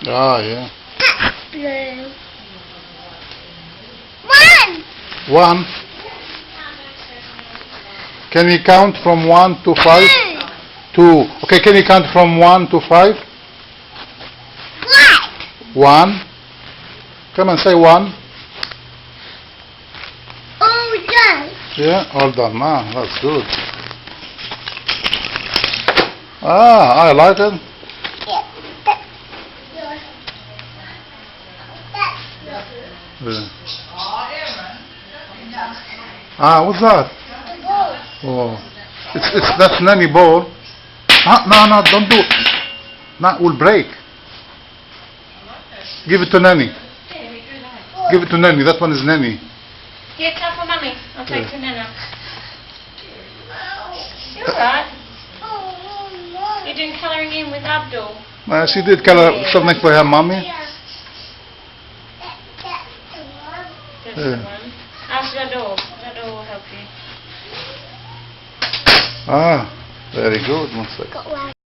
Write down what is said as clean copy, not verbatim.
Ah, yeah. Blue. 1. 1. Can we count from 1 to 5? 2. Okay, can you count from 1 to 5? What? 1. Come on, say 1. All done. Yeah, all done. Ah, that's good. Ah, I like it. Yeah. Ah, what's that? Oh, it's that's nanny ball. Ah, no, don't do it. No, it will break. Give it to nanny. Give it to nanny. That one is nanny. Here, tap for mummy. I'll take it to Nana. You're alright. You're doing colouring in with Abdul. She did color something for her mommy. That's the one. Ask Zador. Zador will help you. Ah, very good. One second. Got one.